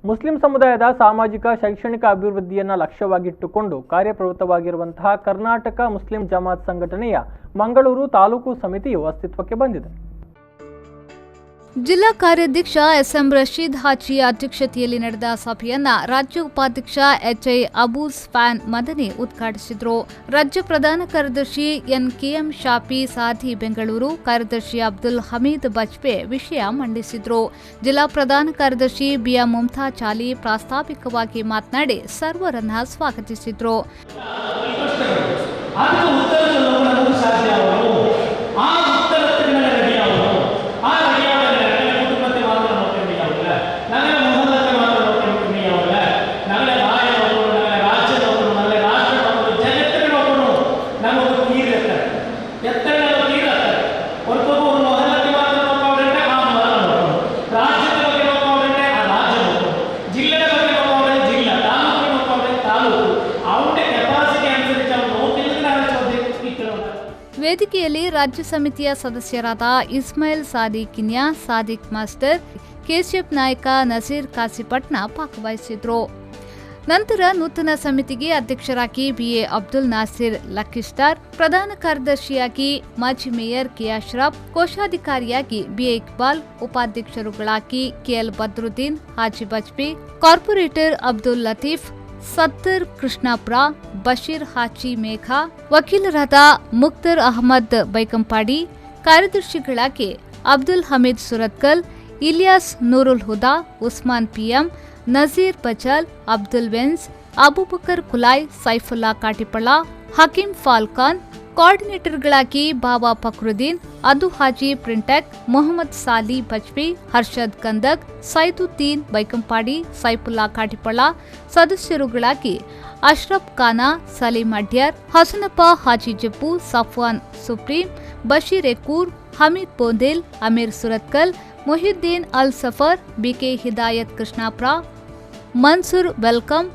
Muslim ಸಮುದಾಯದ ಸಾಮಾಜಿಕ ಶೈಕ್ಷಣಿಕ ಅಭಿವೃದ್ಧಿಯನ್ನು ಲಕ್ಷ್ಯವಾಗಿಟ್ಟುಕೊಂಡು ಕಾರ್ಯಪ್ರವೃತ್ತವಾಗಿರುವಂತಹ ಕರ್ನಾಟಕ ಮುಸ್ಲಿಂ ಜಮಾತ್ ಸಂಘಟನೆಯ ಮಂಗಳೂರು ತಾಲೂಕು ಸಮಿತಿಯು ಅಸ್ತಿತ್ವಕ್ಕೆ ಬಂದಿದೆ. ಜಿಲ್ಲಾ ಕಾರ್ಯಾಧ್ಯಕ್ಷ ಎಸ್ಎಂ ರಶೀದ್ ಹಾಜಿ ಅಧ್ಯಕ್ಷತೆಯಲ್ಲಿ ನಡೆದ ಸಭೆಯನ್ನ ರಾಜ್ಯ ಉಪಾಧ್ಯಕ್ಷ ಎಚ್ಐ ಅಬೂಸ್ ಫ್ಯಾನ್ ಮದನಿ ಉದ್ಘಾಟಿಸಿದರು. ರಾಜ್ಯ ಪ್ರಧಾನ ಕಾರ್ಯದರ್ಶಿ ಎನ್ಕೆಎಂ ಶಾಫಿ ಸಾಧಿ ಬೆಂಗಳೂರು, ಕಾರ್ಯದರ್ಶಿ ಅಬ್ದುಲ್ ಹಮೀದ್ ಬಜ್ಪೆ ವಿಷಯ ಮಂಡಿಸಿದರು. ಜಿಲ್ಲಾ ಪ್ರಧಾನ ಕಾರ್ಯದರ್ಶಿ ಬಿಎಂ ಮುಮ್ತಾಜ್ ಅಲಿ ಪ್ರಾಸ್ತಾವಿಕವಾಗಿ ಮಾತನಾಡಿ ಸರ್ವರನ್ನ ಸ್ವಾಗತಿಸಿದರು. ವೇದಿಕೆಯಲ್ಲಿ ರಾಜ್ಯ ಸಮಿತಿಯ ಸದಸ್ಯರಾದ ಇಸ್ಮಾಯಿಲ್ ಸಾದಿಕ್ ಕಿನ್ಯಾ, ಸಾದಿಕ್ ಮಾಸ್ಟರ್, ಕೆಶಿಎಫ್ ನಾಯಕ ನಜೀರ್ ಕಾಸಿಪಟ್ನ ಭಾಗವಹಿಸಿದ್ರು. ನಂತರ ನೂತನ ಸಮಿತಿಗೆ ಅಧ್ಯಕ್ಷರಾಗಿ ಬಿಎ ಅಬ್ದುಲ್ ನಾಸಿರ್ ಲಕ್ಕಿಸ್ಟಾರ್, ಪ್ರಧಾನ ಕಾರ್ಯದರ್ಶಿಯಾಗಿ ಮಾಜಿ ಮೇಯರ್ ಕೆ ಅಶ್ರಫ್, ಕೋಶಾಧಿಕಾರಿಯಾಗಿ ಬಿಎ ಇಕ್ಬಾಲ್, ಉಪಾಧ್ಯಕ್ಷರುಗಳಾಗಿ ಕೆಎಲ್ ಬದ್ರುದ್ದೀನ್, ಹಾಜಿ ಬಜ್ಪಿ, ಕಾರ್ಪೊರೇಟರ್ ಅಬ್ದುಲ್ ಲತೀಫ್, ಸತ್ತರ್ ಕೃಷ್ಣಾಪುರ, ಬಶೀರ್ ಹಾಜಿ ಮೇಘಾ, ವಕೀಲರಾದ ಮುಕ್ತರ್ ಅಹಮದ್ ಬೈಕಂಪಾಡಿ, ಕಾರ್ಯದರ್ಶಿಗಳಾಗಿ ಅಬ್ದುಲ್ ಹಮೀದ್ ಸುರತ್ಕಲ್, ಇಲಿಯಾಸ್ ನೂರುಲ್ ಹುದಾ, ಉಸ್ಮಾನ್ ಪಿಎಂ, ನಜೀರ್ ಬಜಲ್, ಅಬ್ದುಲ್ ವೆನ್ಸ್, ಅಬುಬಕರ್ ಕುಲಾಯ್, ಸೈಫುಲ್ಲಾ ಕಾಟಿಪಳ, ಹಕೀಂ ಫಾಲ್ಕಾನ್, ಕೋಆರ್ಡಿನೇಟರ್ಗಳಾಗಿ ಬಾಬಾ ಫಕ್ರುದ್ದೀನ್, ಅದು ಹಾಜಿ ಪ್ರಿಂಟೆಕ್, ಮೊಹಮ್ಮದ್ ಸಾಲಿ ಬಜ್ಪಿ, ಹರ್ಷದ್ ಕಂದಕ್, ಸೈದುದ್ದೀನ್ ಬೈಕಂಪಾಡಿ, ಸೈಫುಲ್ಲಾ ಕಾಟಿಪಳ, ಸದಸ್ಯರುಗಳಾಗಿ Ashraf Khana, Saleem Adyar, Hasanappa Haji Jeppu, Safwan supreme, Basheer Ekur, Hameed Bondel, Ameer Surathkal, Mohiuddin Al Safar, BK Hidayat Krishnapura, Mansoor welcome,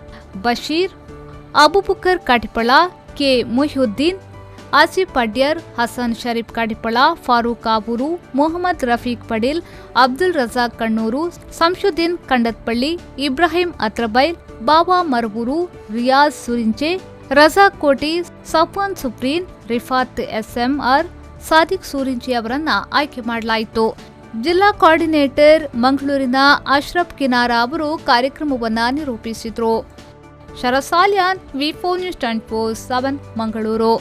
Basheer, Abubakar Katipalla, K Mohiuddin, Asif Adyar, Hasan Shareef Katipalla, Farooq Aburu, Mohammed Rafeeq Padil, Abdul Razak Kannur, Samsuddin Kandathpalli, Ibrahim Athrabail, Baba Maraburu, Riyaz Surinje, Razak Koti, Safwan ಸುಪ್ರೀನ್, ರಿಫಾತ್ ಎಸ್ಎಂಆರ್, Sadiq ಸೂರಿಂಚೆ ಅವರನ್ನ ಆಯ್ಕೆ ಮಾಡಲಾಯಿತು. ಜಿಲ್ಲಾ ಕೋಆರ್ಡಿನೇಟರ್ ಮಂಗಳೂರಿನ ಅಶ್ರಫ್ ಕಿನಾರ ಅವರು ಕಾರ್ಯಕ್ರಮವನ್ನು ನಿರೂಪಿಸಿದರು. ಶರಸಾಲ್ಯಾನ್, ವಿ4 ನ್ಯೂಸ್ 24/7 ಮಂಗಳೂರು.